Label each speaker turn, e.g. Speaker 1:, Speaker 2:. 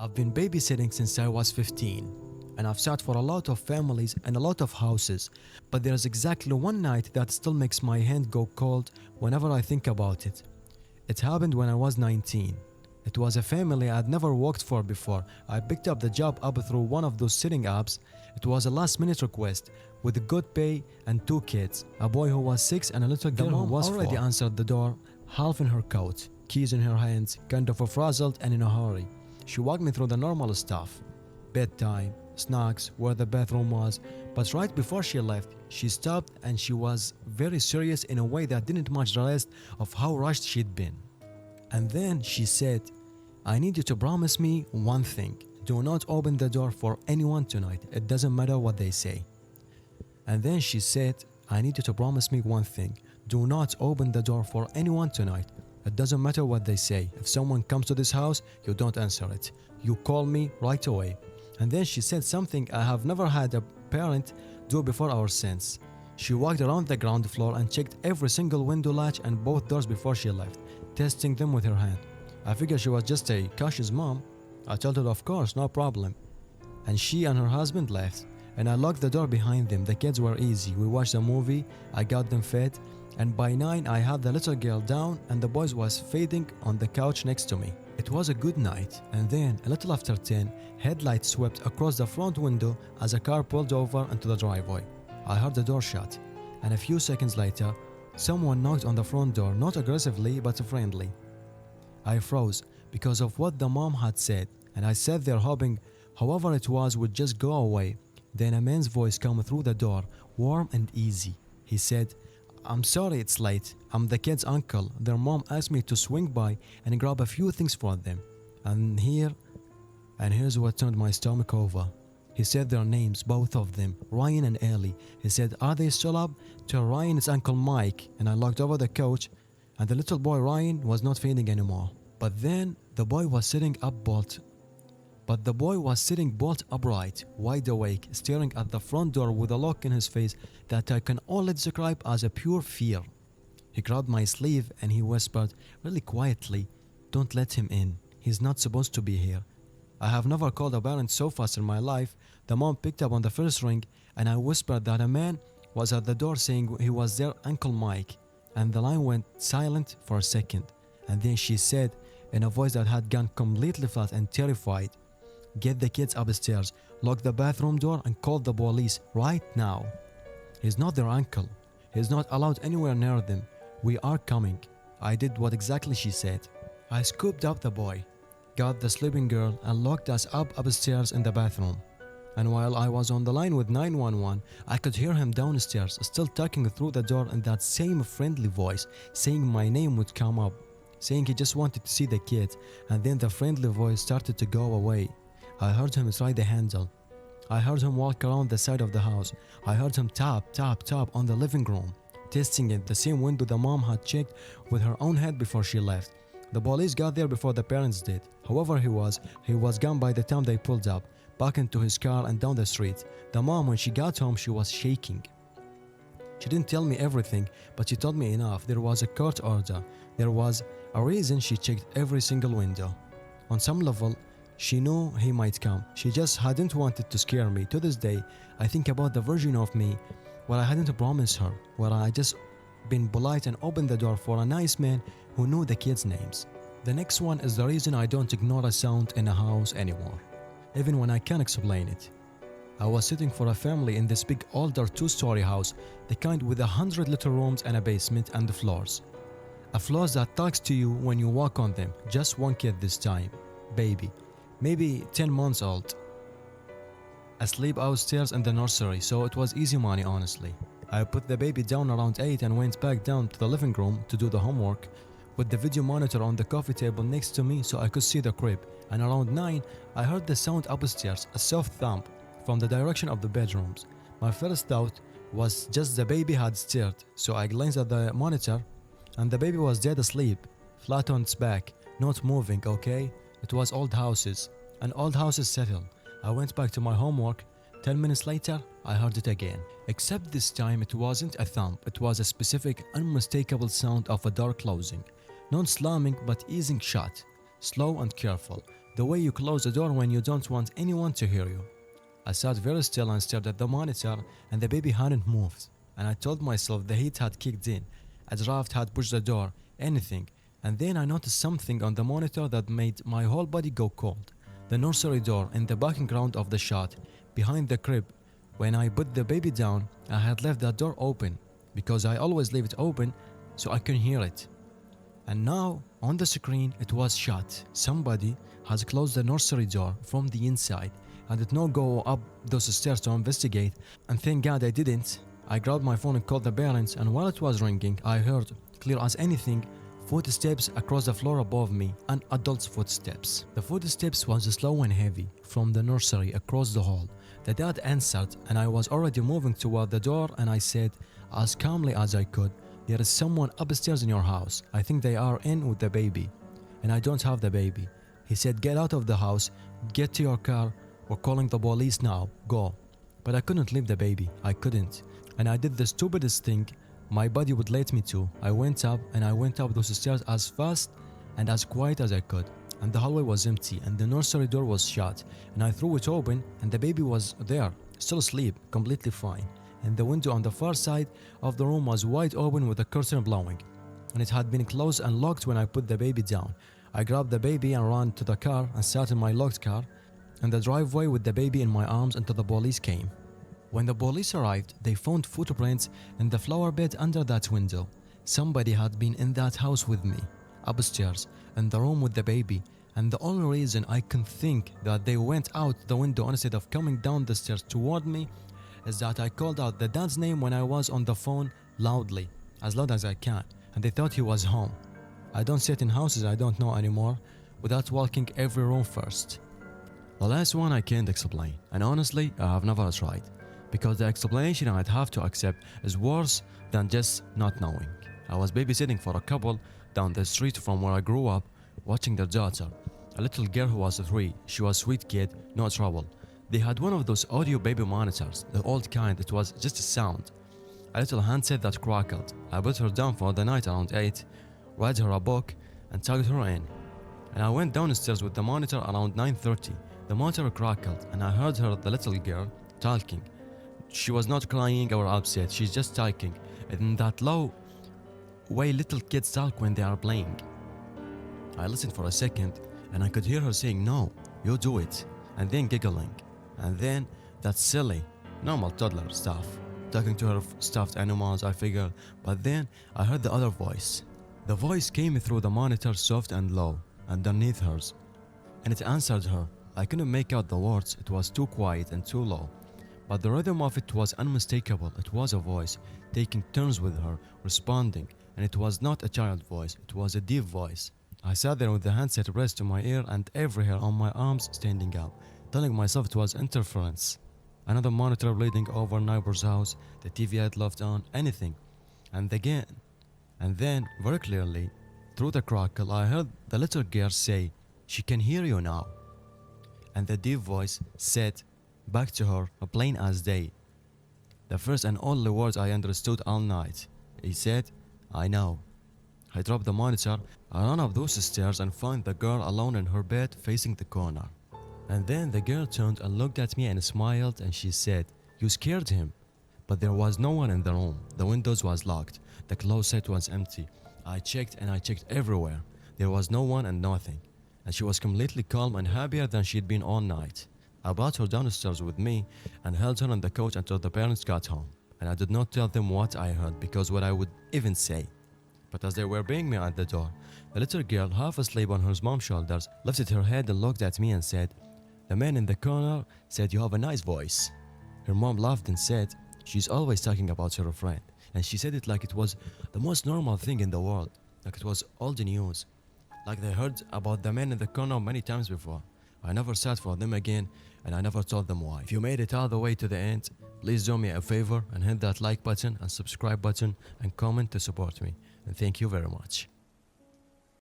Speaker 1: I've been babysitting since I was 15, and I've sat for a lot of families and a lot of houses, but there's exactly one night that still makes my hand go cold whenever I think about it. It happened when I was 19. It was a family I'd never worked for before. I picked up the job up through one of those sitting apps. It was a last minute request with good pay and 2 kids, a boy who was 6 and a little girl who was already 4. Answered the door, half in her coat, keys in her hands, kind of frazzled and in a hurry. She walked me through the normal stuff. Bedtime, snacks, where the bathroom was, but right before she left, she stopped and she was very serious in a way that didn't match the rest of how rushed she'd been. And then she said, "I need you to promise me one thing. Do not open the door for anyone tonight. It doesn't matter what they say." And then she said, "I need you to promise me one thing. Do not open the door for anyone tonight. It doesn't matter what they say. If someone comes to this house, you don't answer it. You call me right away." And then she said something I have never had a parent do before or since. She walked around the ground floor and checked every single window latch and both doors before she left, testing them with her hand. I figured she was just a cautious mom. I told her, of course, no problem. And she and her husband left, and I locked the door behind them. The kids were easy. We watched a movie, I got them fed, and by 9 I had the little girl down and the boys was fading on the couch next to me. It was a good night, and then a little after 10, headlights swept across the front window as a car pulled over into the driveway. I heard the door shut, and a few seconds later, someone knocked on the front door, not aggressively but friendly. I froze because of what the mom had said, and I sat there hoping whoever it was would just go away. Then a man's voice came through the door, warm and easy. He said, "I'm sorry it's late. I'm the kid's uncle. Their mom asked me to swing by and grab a few things for them." And here's what turned my stomach over. He said their names, both of them, Ryan and Ellie. He said, "Are they still up?" To Ryan, "It's Uncle Mike." And I looked over the couch, and the little boy Ryan was not feeding anymore. But then the boy was sitting bolt upright, wide awake, staring at the front door with a look in his face that I can only describe as a pure fear. He grabbed my sleeve and he whispered really quietly, "Don't let him in. He's not supposed to be here." I have never called a parent so fast in my life. The mom picked up on the first ring and I whispered that a man was at the door saying he was their Uncle Mike, and the line went silent for a second, and then she said in a voice that had gone completely flat and terrified, "Get the kids upstairs, lock the bathroom door and call the police right now. He's not their uncle. He's not allowed anywhere near them. We are coming." I did what exactly she said. I scooped up the boy, got the sleeping girl and locked us upstairs in the bathroom. And while I was on the line with 911, I could hear him downstairs still talking through the door in that same friendly voice, saying my name would come up, saying he just wanted to see the kids, and then the friendly voice started to go away. I heard him try the handle. I heard him walk around the side of the house. I heard him tap, tap, tap on the living room, testing it, the same window the mom had checked with her own head before she left. The police got there before the parents did. Whoever he was gone by the time they pulled up, back into his car and down the street. The mom, when she got home, she was shaking. She didn't tell me everything, but she told me enough. There was a court order. There was a reason she checked every single window. On some level, she knew he might come. She just hadn't wanted to scare me. To this day, I think about the version of me where I hadn't promised her, where I just been polite and opened the door for a nice man who knew the kids' names. The next one is the reason I don't ignore a sound in a house anymore, even when I can't explain it. I was sitting for a family in this big older 2-story house, the kind with 100 little rooms and a basement and the floors. A floors that talks to you when you walk on them. Just one kid this time, baby, maybe 10 months old, asleep outstairs in the nursery, so it was easy money honestly. I put the baby down around 8 and went back down to the living room to do the homework with the video monitor on the coffee table next to me so I could see the crib, and around 9 I heard the sound upstairs, a soft thump from the direction of the bedrooms. My first thought was just the baby had stirred, so I glanced at the monitor and the baby was dead asleep, flat on its back, not moving, okay? It was old houses, and old houses settle. I went back to my homework. 10 minutes later, I heard it again. Except this time it wasn't a thump, it was a specific, unmistakable sound of a door closing. Not slamming, but easing shut. Slow and careful. the way you close the door when you don't want anyone to hear you. I sat very still and stared at the monitor, and the baby hadn't moved. And I told myself the heat had kicked in, a draft had pushed the door, anything. And then I noticed something on the monitor that made my whole body go cold. The nursery door in the background of the shot, behind the crib. When I put the baby down, I had left that door open, because I always leave it open so I can hear it. And now, on the screen, it was shut. Somebody has closed the nursery door from the inside. I did not go up those stairs to investigate, and thank God I didn't. I grabbed my phone and called the parents, and while it was ringing, I heard, clear as anything, footsteps across the floor above me, and adults' footsteps. The footsteps was slow and heavy, from the nursery across the hall. The dad answered, and I was already moving toward the door, and I said, as calmly as I could, there is someone upstairs in your house. I think they are in with the baby, and I don't have the baby. He said, get out of the house, get to your car, we're calling the police now, go. But I couldn't leave the baby, I couldn't. And I did the stupidest thing my body would let me to. I went up those stairs as fast and as quiet as I could. And the hallway was empty, and the nursery door was shut, and I threw it open, and the baby was there, still asleep, completely fine. And the window on the far side of the room was wide open with the curtain blowing, and it had been closed and locked when I put the baby down. I grabbed the baby and ran to the car and sat in my locked car in the driveway with the baby in my arms until the police came. When the police arrived, they found footprints in the flower bed under that window. Somebody had been in that house with me, upstairs, in the room with the baby, and the only reason I can think that they went out the window instead of coming down the stairs toward me is that I called out the dad's name when I was on the phone loudly, as loud as I can, and they thought he was home. I don't sit in houses I don't know anymore without walking every room first. The last one I can't explain, and honestly I have never tried, because the explanation I'd have to accept is worse than just not knowing. I was babysitting for a couple down the street from where I grew up, watching their daughter, a little girl who was 3. She was a sweet kid, no trouble. They had one of those audio baby monitors, the old kind. It was just a sound, a little handset that crackled. I put her down for the night around 8, read her a book, and tugged her in. And I went downstairs with the monitor around 9:30. The monitor crackled, and I heard her, the little girl, talking. She was not crying or upset, she's just talking in that low way little kids talk when they are playing. I listened for a second, and I could hear her saying, no, you do it, and then giggling, and then that silly, normal toddler stuff, talking to her stuffed animals, I figured. But then I heard the other voice. The voice came through the monitor soft and low, underneath hers, and it answered her. I couldn't make out the words, it was too quiet and too low, but the rhythm of it was unmistakable. It was a voice, taking turns with her, responding, and it was not a child voice, it was a deep voice. I sat there with the handset pressed to my ear and every hair on my arms standing up, telling myself it was interference. Another monitor bleeding over neighbor's house, the TV had left on, anything. And then, very clearly, through the crackle, I heard the little girl say, she can hear you now. And the deep voice said back to her, plain as day, the first and only words I understood all night. He said, I know. I dropped the monitor, I ran up those stairs and found the girl alone in her bed facing the corner. And then the girl turned and looked at me and smiled, and she said, you scared him. But there was no one in the room. The windows was locked. The closet was empty. I checked and I checked everywhere. There was no one and nothing. And she was completely calm and happier than she'd been all night. I brought her downstairs with me and held her on the couch until the parents got home. And I did not tell them what I heard, because what I would even say. But as they were bringing me at the door, the little girl, half asleep on her mom's shoulders, lifted her head and looked at me and said, the man in the corner said you have a nice voice. Her mom laughed and said, she's always talking about her friend. And she said it like it was the most normal thing in the world, like it was old news, like they heard about the man in the corner many times before. I never sat for them again, and I never told them why. If you made it all the way to the end, please do me a favor and hit that like button and subscribe button and comment to support me. And thank you very much.